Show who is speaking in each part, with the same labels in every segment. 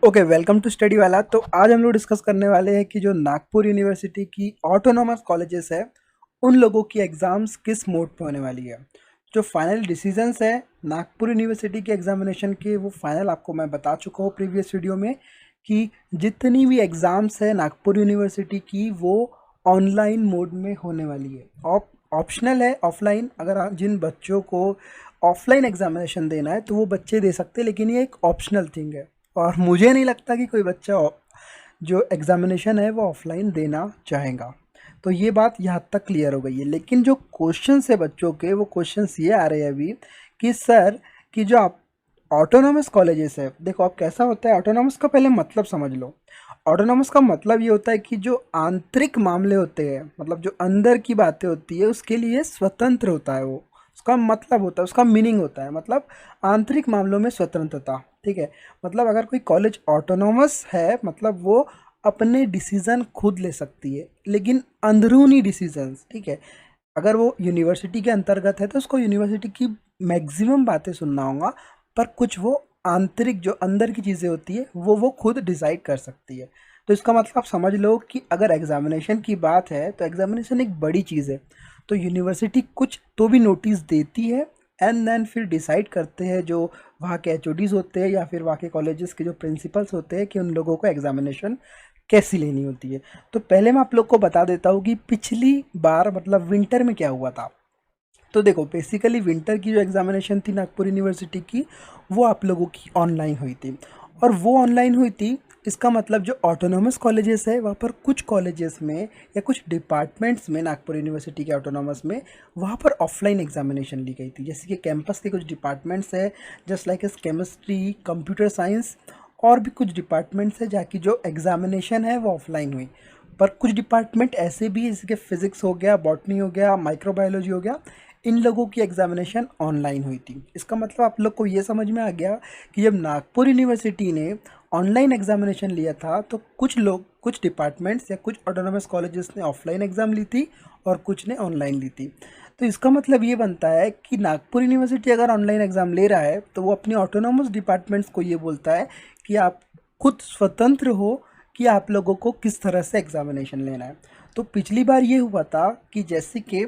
Speaker 1: Okay, welcome to study वाला। तो आज हम लोग डिस्कस करने वाले हैं कि जो नागपुर यूनिवर्सिटी की ऑटोनोमस कॉलेजेस है उन लोगों की एग्ज़ाम्स किस मोड पे होने वाली है। जो फाइनल डिसीजंस है नागपुर यूनिवर्सिटी के एग्जामिनेशन के, वो फाइनल आपको मैं बता चुका हूँ प्रीवियस वीडियो में कि जितनी भी एग्ज़ाम्स है नागपुर यूनिवर्सिटी की वो ऑनलाइन मोड में होने वाली है। ऑप्शनल है ऑफलाइन, अगर जिन बच्चों को ऑफलाइन एग्जामिनेशन देना है तो वो बच्चे दे सकते हैं, लेकिन ये एक ऑप्शनल थिंग है। और मुझे नहीं लगता कि कोई बच्चा जो एग्ज़ामिनेशन है वो ऑफलाइन देना चाहेगा। तो ये बात यहाँ तक क्लियर हो गई है। लेकिन जो क्वेश्चंस है बच्चों के, वो क्वेश्चंस ये आ रहे हैं अभी कि सर, कि जो आप ऑटोनॉमस कॉलेजेस है, देखो अब कैसा होता है ऑटोनॉमस का, पहले मतलब समझ लो। ऑटोनॉमस का मतलब ये होता है कि जो आंतरिक मामले होते हैं, मतलब जो अंदर की बातें होती है, उसके लिए स्वतंत्र होता है वो। उसका मतलब होता है, उसका मीनिंग होता है मतलब आंतरिक मामलों में स्वतंत्रता। ठीक है, मतलब अगर कोई कॉलेज ऑटोनॉमस है मतलब वो अपने डिसीज़न खुद ले सकती है, लेकिन अंदरूनी डिसीजंस, ठीक है, अगर वो यूनिवर्सिटी के अंतर्गत है तो उसको यूनिवर्सिटी की मैक्सिमम बातें सुनना होगा, पर कुछ वो आंतरिक जो अंदर की चीज़ें होती है वो खुद डिसाइड कर सकती है। तो इसका मतलब आप समझ लो कि अगर एग्जामिनेशन की बात है तो एग्जामिनेशन एक बड़ी चीज़ है। तो यूनिवर्सिटी कुछ तो भी नोटिस देती है, एंड देन फिर डिसाइड करते हैं जो वहाँ के एचओडीज़ होते हैं या फिर वहाँ के कॉलेजेस के जो प्रिंसिपल्स होते हैं कि उन लोगों को एग्जामिनेशन कैसी लेनी होती है। तो पहले मैं आप लोग को बता देता हूँ कि पिछली बार मतलब विंटर में क्या हुआ था। तो देखो, बेसिकली विंटर की जो एग्जामिनेशन थी नागपुर यूनिवर्सिटी की, वो आप लोगों की ऑनलाइन हुई थी। और वो ऑनलाइन हुई थी, इसका मतलब जो ऑटोनॉमस कॉलेजेस है वहाँ पर कुछ कॉलेजेस में या कुछ डिपार्टमेंट्स में नागपुर यूनिवर्सिटी के ऑटोनॉमस में वहाँ पर ऑफलाइन एग्जामिनेशन ली गई थी। जैसे कि कैंपस के कुछ डिपार्टमेंट्स है, just like S chemistry, computer science, और भी कुछ डिपार्टमेंट्स है जहाँ की जो एग्जामिनेशन है वो ऑफलाइन हुई। पर कुछ डिपार्टमेंट ऐसे भी, जैसे कि फिजिक्स हो गया, बॉटनी हो गया, माइक्रोबायोलॉजी हो गया, इन लोगों की एग्जामिनेशन ऑनलाइन हुई थी। इसका मतलब आप लोग को ये समझ में आ गया कि जब नागपुर यूनिवर्सिटी ने ऑनलाइन एग्जामिनेशन लिया था तो कुछ लोग, कुछ डिपार्टमेंट्स या कुछ ऑटोनोमस कॉलेजेस ने ऑफलाइन एग्ज़ाम ली थी और कुछ ने ऑनलाइन ली थी। तो इसका मतलब ये बनता है कि नागपुर यूनिवर्सिटी अगर ऑनलाइन एग्ज़ाम ले रहा है तो वो अपनी ऑटोनोमस डिपार्टमेंट्स को ये बोलता है कि आप खुद स्वतंत्र हो कि आप लोगों को किस तरह से एग्जामिनेशन लेना है। तो पिछली बार ये हुआ था कि जैसे कि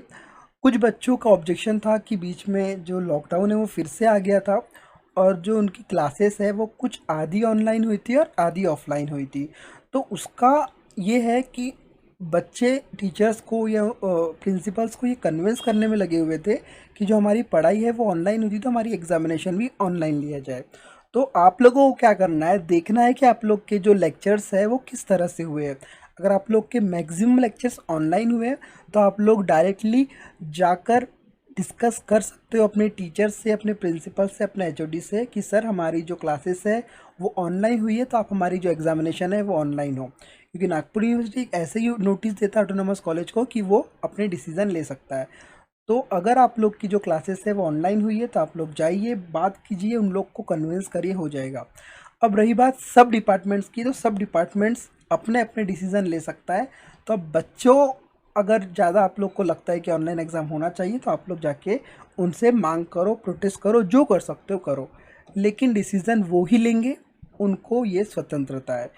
Speaker 1: कुछ बच्चों का ऑब्जेक्शन था कि बीच में जो लॉकडाउन है वो फिर से आ गया था, और जो उनकी क्लासेस है वो कुछ आधी ऑनलाइन हुई थी और आधी ऑफलाइन हुई थी। तो उसका ये है कि बच्चे टीचर्स को या प्रिंसिपल्स को ये कन्विंस करने में लगे हुए थे कि जो हमारी पढ़ाई है वो ऑनलाइन हुई थी तो हमारी एग्जामिनेशन भी ऑनलाइन लिया जाए। तो आप लोगों को क्या करना है, देखना है कि आप लोग के जो लेक्चर्स है वो किस तरह से हुए हैं। अगर आप लोग के मैक्सिमम लेक्चर्स ऑनलाइन हुए हैं तो आप लोग डायरेक्टली जाकर डिस्कस कर सकते हो अपने टीचर से, अपने प्रिंसिपल से, अपने एचओडी से कि सर हमारी जो क्लासेस है वो ऑनलाइन हुई है तो आप हमारी जो एग्जामिनेशन है वो ऑनलाइन हो। क्योंकि नागपुर यूनिवर्सिटी ऐसे ही नोटिस देता है ऑटोनोमस कॉलेज को कि वो अपने डिसीज़न ले सकता है। तो अगर आप लोग की जो क्लासेस है वो ऑनलाइन हुई है तो आप लोग जाइए, बात कीजिए, उन लोग को कन्विंस करिए, हो जाएगा। अब रही बात सब डिपार्टमेंट्स की, तो सब डिपार्टमेंट्स अपने अपने डिसीज़न ले सकता है। तो अब बच्चों, अगर ज़्यादा आप लोग को लगता है कि ऑनलाइन एग्ज़ाम होना चाहिए तो आप लोग जाके उनसे मांग करो, प्रोटेस्ट करो, जो कर सकते हो करो, लेकिन डिसीज़न वो ही लेंगे, उनको ये स्वतंत्रता है।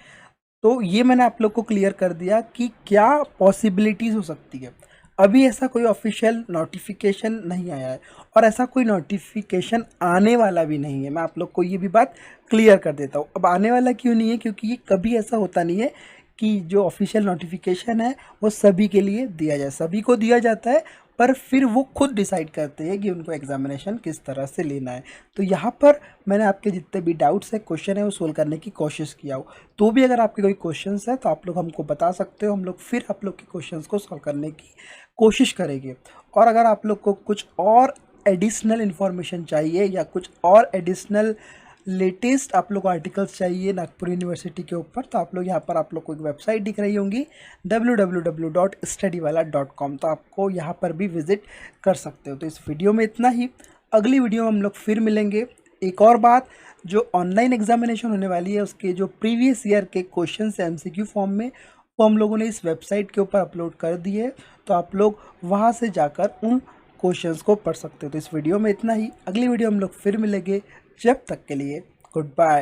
Speaker 1: तो ये मैंने आप लोग को क्लियर कर दिया कि क्या पॉसिबिलिटीज़ हो सकती है। अभी ऐसा कोई ऑफिशियल नोटिफिकेशन नहीं आया है और ऐसा कोई नोटिफिकेशन आने वाला भी नहीं है। मैं आप लोग को ये भी बात क्लियर कर देता हूँ। अब आने वाला क्यों नहीं है, क्योंकि ये कभी ऐसा होता नहीं है कि जो ऑफिशियल नोटिफिकेशन है वो सभी के लिए दिया जाए। सभी को दिया जाता है पर फिर वो खुद डिसाइड करते हैं कि उनको एग्जामिनेशन किस तरह से लेना है। तो यहाँ पर मैंने आपके जितने भी डाउट्स है, क्वेश्चन है, वो सोल्व करने की कोशिश किया हो। तो भी अगर आपके कोई क्वेश्चंस है तो आप लोग हमको बता सकते हो, हम लोग फिर आप लोग के क्वेश्चंस को सॉल्व करने की कोशिश करेंगे। और अगर आप लोग को कुछ और एडिशनल इन्फॉर्मेशन चाहिए या कुछ और एडिशनल लेटेस्ट आप लोग आर्टिकल्स चाहिए नागपुर यूनिवर्सिटी के ऊपर, तो आप लोग यहाँ पर आप लोग को एक वेबसाइट दिख रही होंगी www.studywala.com, तो आपको यहाँ पर भी विजिट कर सकते हो। तो इस वीडियो में इतना ही, अगली वीडियो में हम लोग फिर मिलेंगे। एक और बात, जो ऑनलाइन एग्जामिनेशन होने वाली है उसके जो प्रीवियस ईयर के क्वेश्चन है एमसीक्यू फॉर्म में, वो हम लोगों ने इस वेबसाइट के ऊपर अपलोड कर दिए, तो आप लोग वहाँ से जाकर उन क्वेश्चंस को पढ़ सकते हो। तो इस वीडियो में इतना ही, अगली वीडियो हम लोग फिर मिलेंगे। जब तक के लिए गुड बाय।